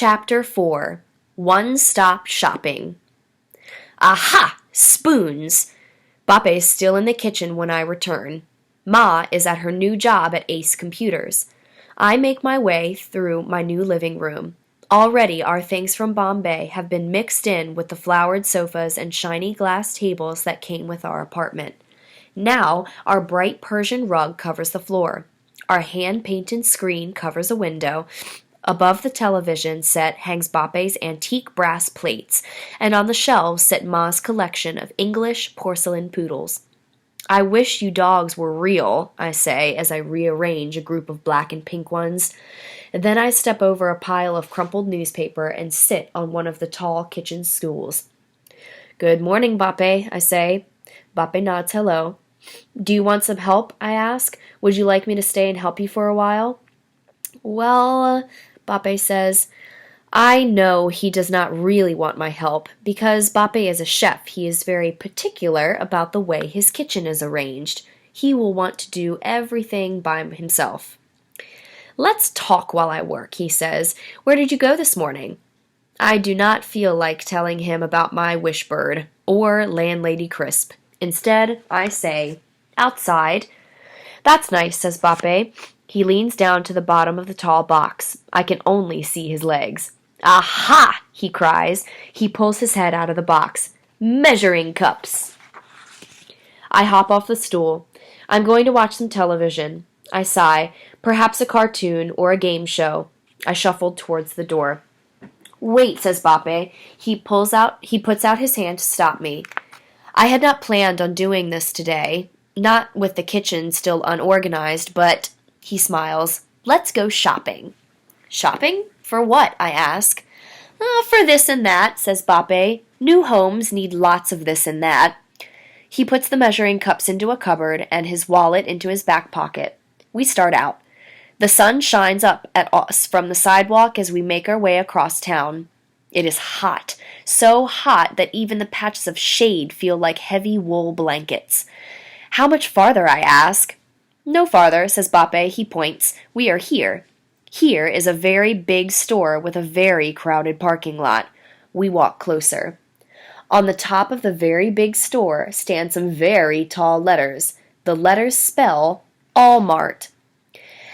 Chapter 4 One-Stop Shopping. Aha! Spoons! Bape is still in the kitchen when I return. Ma is at her new job at Ace Computers. I make my way through my new living room. Already our things from Bombay have been mixed in with the flowered sofas and shiny glass tables that came with our apartment. Now our bright Persian rug covers the floor. Our hand-painted screen covers a window. Above the television set hangs Bape's antique brass plates, and on the shelves sit Ma's collection of English porcelain poodles. I wish you dogs were real, I say as I rearrange a group of black and pink ones. Then I step over a pile of crumpled newspaper and sit on one of the tall kitchen stools. Good morning, Bape, I say. Bape nods hello. Do you want some help? I ask. Would you like me to stay and help you for a while? Well, Bape says, I know he does not really want my help, because Bape is a chef. He is very particular about the way his kitchen is arranged. He will want to do everything by himself. Let's talk while I work, he says. Where did you go this morning? I do not feel like telling him about my wishbird or Landlady Crisp. Instead, I say, outside. That's nice, says Bape. He leans down to the bottom of the tall box. I can only see his legs. Aha! He cries. He pulls his head out of the box. Measuring cups! I hop off the stool. I'm going to watch some television. I sigh. Perhaps a cartoon or a game show. I shuffled towards the door. Wait, says Bape. He puts out his hand to stop me. I had not planned on doing this today. Not with the kitchen still unorganized, but... He smiles. Let's go shopping. Shopping? For what? I ask. For this and that, says Bape. New homes need lots of this and that. He puts the measuring cups into a cupboard and his wallet into his back pocket. We start out. The sun shines up at us from the sidewalk as we make our way across town. It is hot, so hot that even the patches of shade feel like heavy wool blankets. How much farther, I ask. No farther, says Bape. He points. We are here. Here is a very big store with a very crowded parking lot. We walk closer. On the top of the very big store stand some very tall letters. The letters spell Allmart.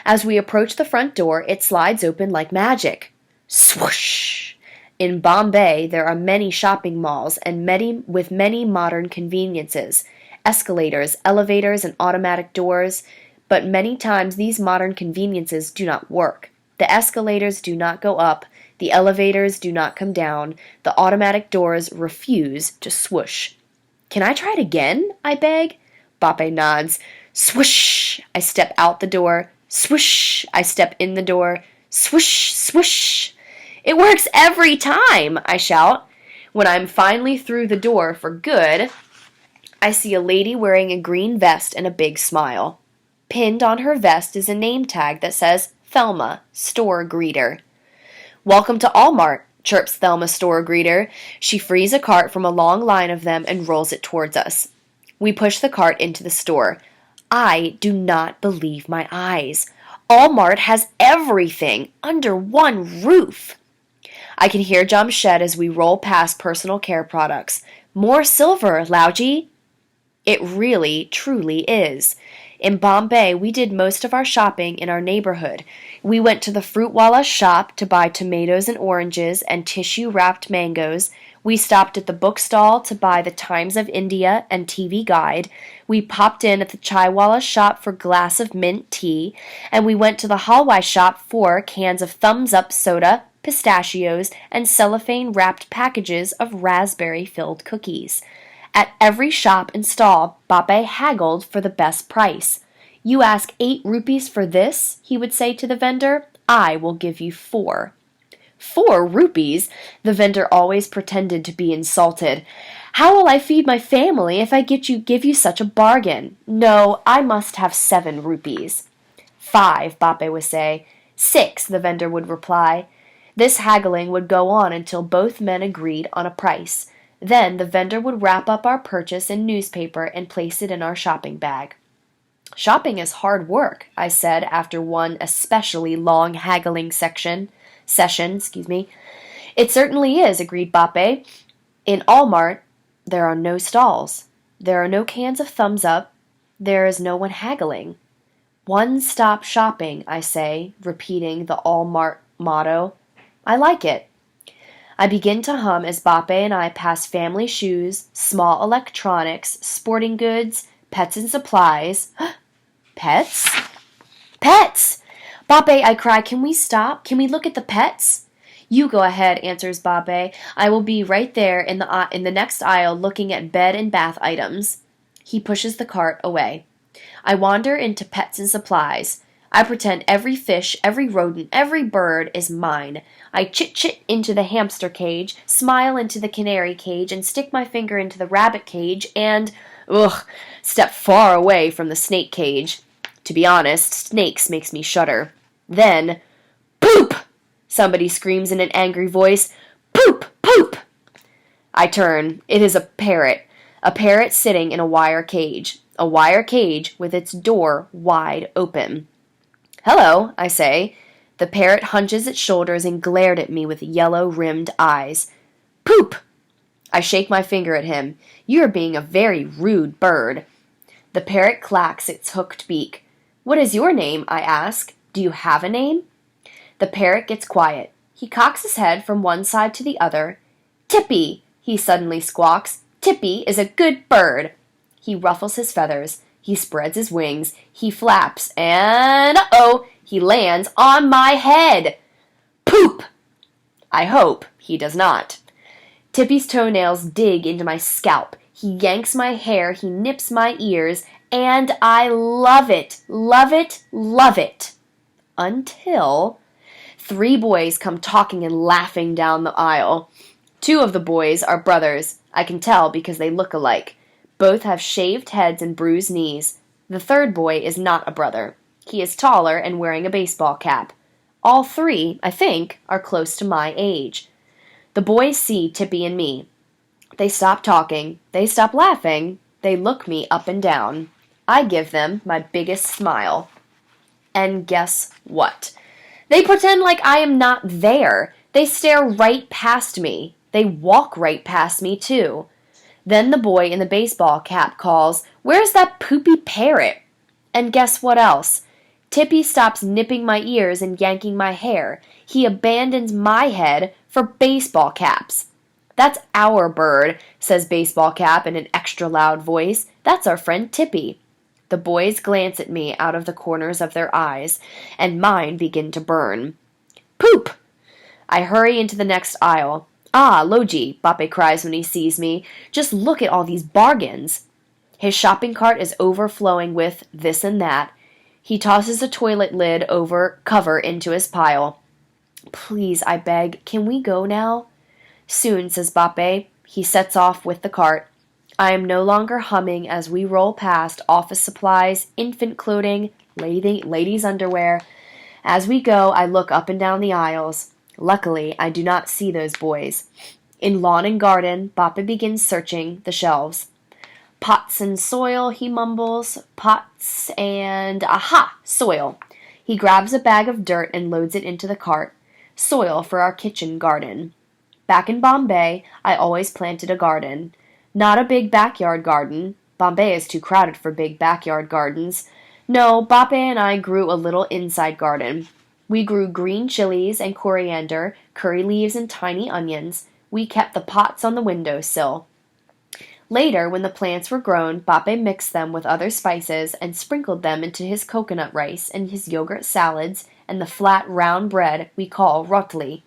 As we approach the front door, it slides open like magic. Swoosh! In Bombay, there are many shopping malls and with many modern conveniences. Escalators, elevators, and automatic doors. But many times these modern conveniences do not work. The escalators do not go up, the elevators do not come down, the automatic doors refuse to swoosh. Can I try it again? I beg. Bape nods. Swoosh! I step out the door. Swoosh! I step in the door. Swoosh! Swoosh! It works every time! I shout. When I'm finally through the door for good, I see a lady wearing a green vest and a big smile. Pinned on her vest is a name tag that says Thelma, store greeter. Welcome to Allmart, chirps Thelma, store greeter. She frees a cart from a long line of them and rolls it towards us. We push the cart into the store. I do not believe my eyes. Allmart has everything under one roof. I can hear Jamshed as we roll past personal care products. More silver, Lowji. It really, truly is. In Bombay, we did most of our shopping in our neighborhood. We went to the fruitwala's shop to buy tomatoes and oranges and tissue-wrapped mangoes. We stopped at the bookstall to buy the Times of India and TV Guide. We popped in at the chaiwala's shop for a glass of mint tea. And we went to the halwai shop for cans of thumbs-up soda, pistachios, and cellophane-wrapped packages of raspberry-filled cookies. At every shop and stall, Bape haggled for the best price. You ask 8 rupees for this, he would say to the vendor. I will give you 4. 4 rupees? The vendor always pretended to be insulted. How will I feed my family if I give you such a bargain? No, I must have 7 rupees. 5, Bape would say. 6, the vendor would reply. This haggling would go on until both men agreed on a price. Then the vendor would wrap up our purchase in newspaper and place it in our shopping bag. Shopping is hard work, I said after one especially long haggling section. session, excuse me. It certainly is, agreed Bape. In Allmart, there are no stalls. There are no cans of thumbs up. There is no one haggling. One-stop shopping, I say, repeating the Allmart motto. I like it. I begin to hum as Bape and I pass family shoes, small electronics, sporting goods, pets and supplies. Pets? Pets! Bape, I cry, can we stop? Can we look at the pets? You go ahead, answers Bape. I will be right there in the next aisle looking at bed and bath items. He pushes the cart away. I wander into pets and supplies. I pretend every fish, every rodent, every bird is mine. I chit-chit into the hamster cage, smile into the canary cage, and stick my finger into the rabbit cage, and, step far away from the snake cage. To be honest, snakes makes me shudder. Then, poop! Somebody screams in an angry voice, poop, poop! I turn. It is a parrot sitting in a wire cage with its door wide open. Hello, I say. The parrot hunches its shoulders and glared at me with yellow-rimmed eyes. Poop! I shake my finger at him. You are being a very rude bird. The parrot clacks its hooked beak. What is your name? I ask. Do you have a name? The parrot gets quiet. He cocks his head from one side to the other. Tippy, he suddenly squawks. Tippy is a good bird. He ruffles his feathers. He spreads his wings. He flaps. And, he lands on my head. Poop! I hope he does not. Tippy's toenails dig into my scalp. He yanks my hair. He nips my ears. And I love it, love it, love it. Until 3 boys come talking and laughing down the aisle. 2 of the boys are brothers. I can tell because they look alike. Both have shaved heads and bruised knees. The 3rd boy is not a brother. He is taller and wearing a baseball cap. All 3, I think, are close to my age. The boys see Tippy and me. They stop talking. They stop laughing. They look me up and down. I give them my biggest smile. And guess what? They pretend like I am not there. They stare right past me. They walk right past me, too. Then the boy in the baseball cap calls, "Where's that Poopy Parrot?" And guess what else? Tippy stops nipping my ears and yanking my hair. He abandons my head for baseball caps. "That's our bird," says Baseball Cap in an extra loud voice. "That's our friend Tippy." The boys glance at me out of the corners of their eyes, and mine begin to burn. Poop! I hurry into the next aisle. "Ah, Lowji," Bape cries when he sees me. "Just look at all these bargains." His shopping cart is overflowing with this and that. He tosses a toilet lid cover into his pile. "Please," I beg, "can we go now?" "Soon," says Bape. He sets off with the cart. I am no longer humming as we roll past office supplies, infant clothing, ladies' underwear. As we go, I look up and down the aisles. Luckily, I do not see those boys. In lawn and garden, Bape begins searching the shelves. "Pots and soil," he mumbles. "Pots and... aha! Soil." He grabs a bag of dirt and loads it into the cart. Soil for our kitchen garden. Back in Bombay, I always planted a garden. Not a big backyard garden. Bombay is too crowded for big backyard gardens. No, Bape and I grew a little inside garden. We grew green chilies and coriander, curry leaves and tiny onions. We kept the pots on the windowsill. Later, when the plants were grown, Bape mixed them with other spices and sprinkled them into his coconut rice and his yogurt salads and the flat, round bread we call rotli.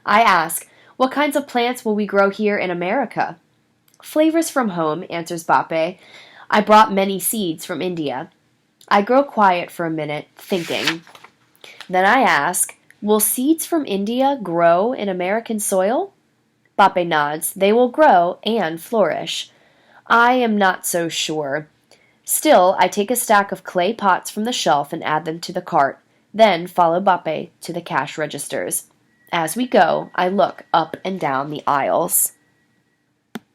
I ask, "What kinds of plants will we grow here in America?" "Flavors from home," answers Bape. "I brought many seeds from India." I grow quiet for a minute, thinking. Then I ask, "Will seeds from India grow in American soil?" Bape nods. "They will grow and flourish." I am not so sure. Still, I take a stack of clay pots from the shelf and add them to the cart, then follow Bape to the cash registers. As we go, I look up and down the aisles.